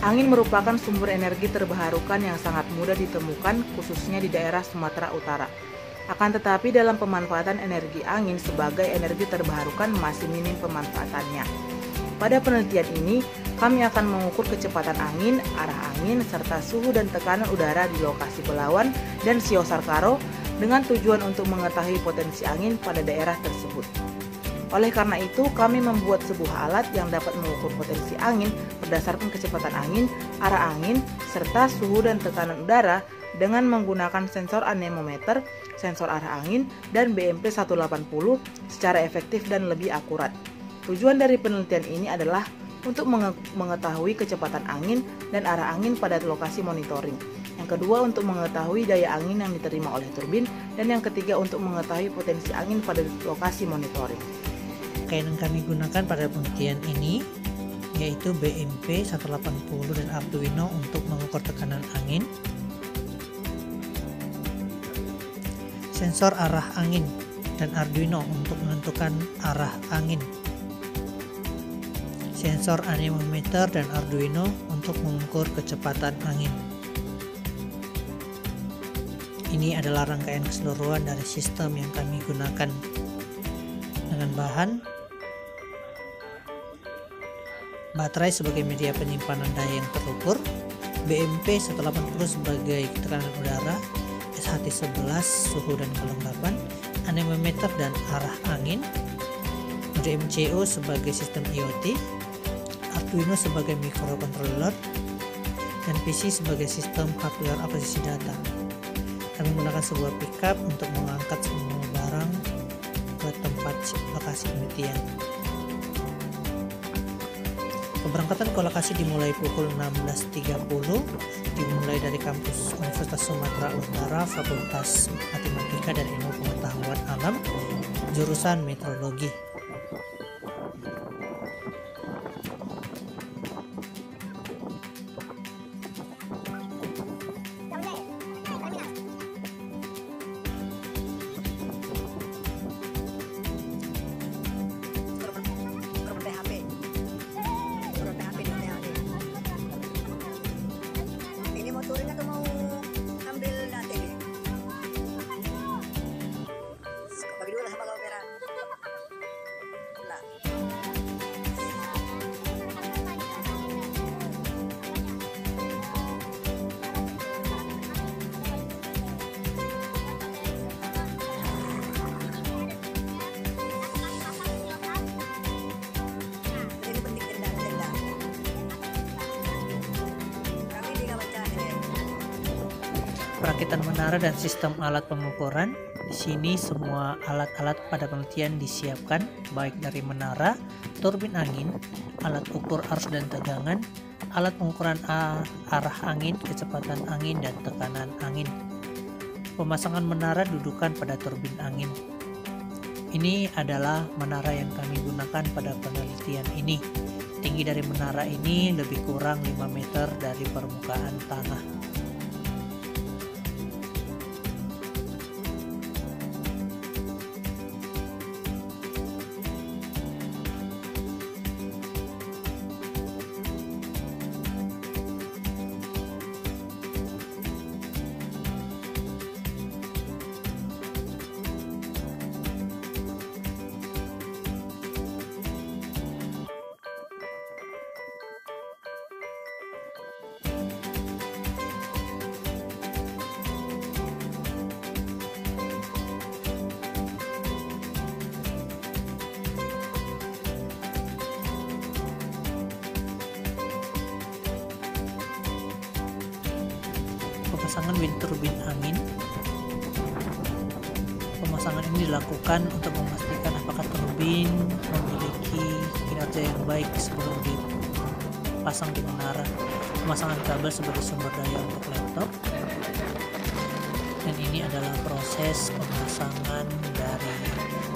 Angin merupakan sumber energi terbarukan yang sangat mudah ditemukan khususnya di daerah Sumatera Utara. Akan tetapi dalam pemanfaatan energi angin sebagai energi terbarukan masih minim pemanfaatannya. Pada penelitian ini, kami akan mengukur kecepatan angin, arah angin, serta suhu dan tekanan udara di lokasi Belawan dan Siosar Karo dengan tujuan untuk mengetahui potensi angin pada daerah tersebut. Oleh karena itu, kami membuat sebuah alat yang dapat mengukur potensi angin berdasarkan kecepatan angin, arah angin, serta suhu dan tekanan udara dengan menggunakan sensor anemometer, sensor arah angin, dan BMP 180 secara efektif dan lebih akurat. Tujuan dari penelitian ini adalah untuk mengetahui kecepatan angin dan arah angin pada lokasi monitoring. Yang kedua, untuk mengetahui daya angin yang diterima oleh turbin, dan yang ketiga, untuk mengetahui potensi angin pada lokasi monitoring. Yang kami gunakan pada penelitian ini yaitu BMP 180 dan Arduino untuk mengukur tekanan angin, sensor arah angin dan Arduino untuk menentukan arah angin, sensor anemometer dan Arduino untuk mengukur kecepatan angin. Ini adalah rangkaian keseluruhan dari sistem yang kami gunakan dengan bahan baterai sebagai media penyimpanan daya yang terukur, BMP 180 sebagai tekanan udara, SHT11 suhu dan kelembapan, anemometer dan arah angin, MCU sebagai sistem IoT, Arduino sebagai microcontroller, dan PC sebagai sistem hardware akuisisi data. Kami menggunakan sebuah pickup untuk mengangkat semua barang ke tempat lokasi penelitian. Keberangkatan ke lokasi dimulai pukul 16.30, dimulai dari kampus Universitas Sumatera Utara, Fakultas Matematika dan Ilmu Pengetahuan Alam, jurusan Meteorologi. Perakitan menara dan sistem alat pengukuran. Di sini semua alat-alat pada penelitian disiapkan, baik dari menara, turbin angin, alat ukur arus dan tegangan, alat pengukuran arah angin, kecepatan angin, dan tekanan angin. Pemasangan menara dudukan pada turbin angin. Ini adalah menara yang kami gunakan pada penelitian ini. Tinggi dari menara ini lebih kurang 5 meter dari permukaan tanah. Pemasangan wind turbin angin. Pemasangan ini dilakukan untuk memastikan apakah turbin memiliki kinerja yang baik sebelum dipasang di menara. Pemasangan kabel sebagai sumber daya untuk laptop. Dan ini adalah proses pemasangan dari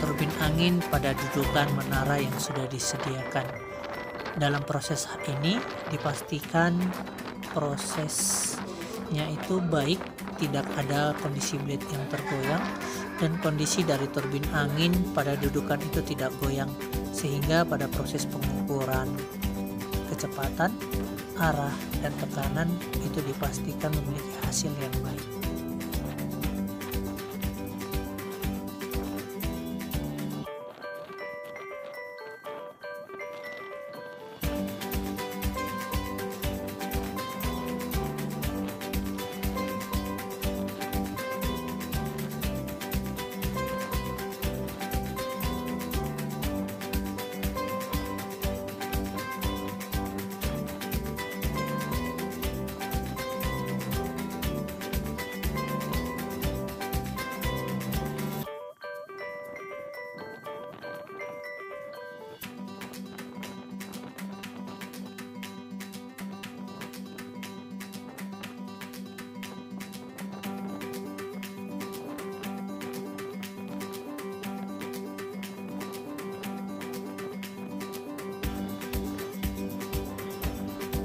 turbin angin pada dudukan menara yang sudah disediakan. Dalam proses ini dipastikan prosesnya itu baik, tidak ada kondisi blade yang tergoyang, dan kondisi dari turbin angin pada dudukan itu tidak goyang, sehingga pada proses pengukuran kecepatan, arah, dan tekanan itu dipastikan memiliki hasil yang baik.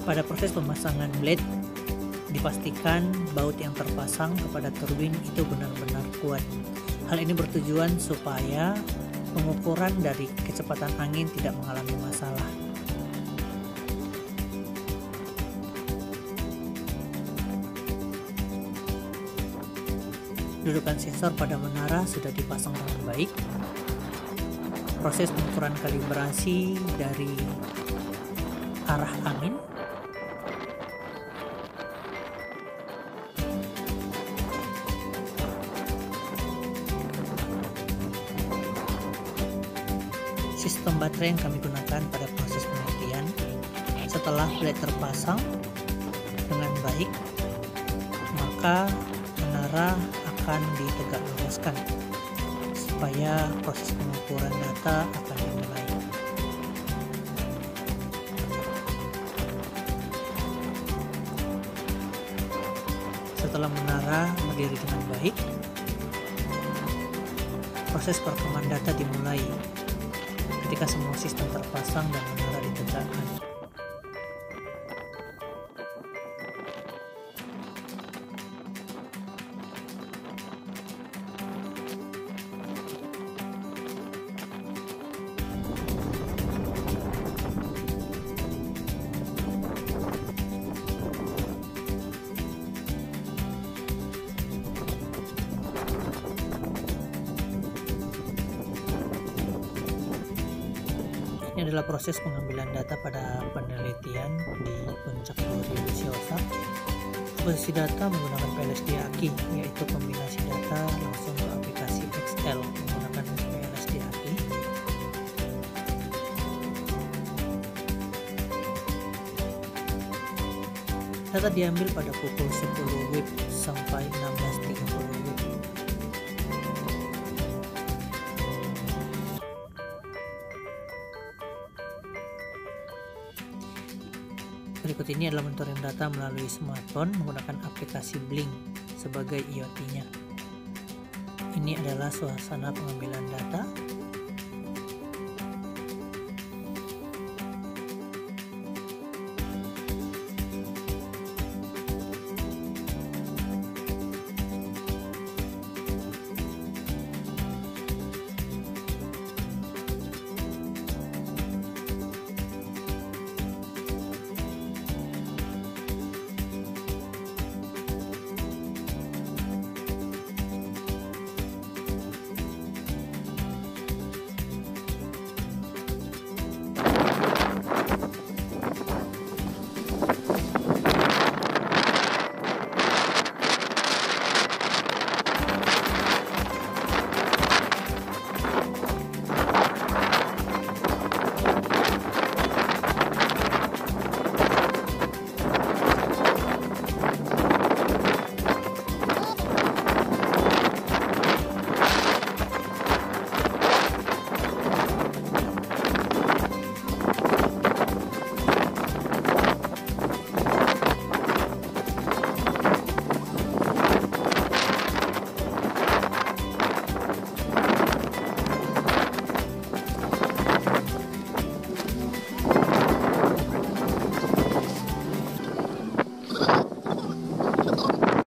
Pada proses pemasangan blade, dipastikan baut yang terpasang kepada turbin itu benar-benar kuat. Hal ini bertujuan supaya pengukuran dari kecepatan angin tidak mengalami masalah. Dudukan sensor pada menara sudah dipasang dengan baik. Proses pengukuran kalibrasi dari arah angin sistem baterai yang kami gunakan pada proses penelitian. Setelah blade terpasang dengan baik, maka menara akan ditegak luruskan supaya proses pengukuran data akan dimulai. Setelah menara berdiri dengan baik, proses perekaman data dimulai ketika semua sistem terpasang dan menara ditegakkan. Ini adalah proses pengambilan data pada penelitian di Puncak Duri Siosa. Posisi data menggunakan PLSD AKI, yaitu kombinasi data langsung ke aplikasi Excel menggunakan PLSD AKI. Data diambil pada pukul 10 WIB sampai 16.30 WIB. Berikut ini adalah monitoring data melalui smartphone menggunakan aplikasi Blink sebagai IoT-nya. Ini adalah suasana pengambilan data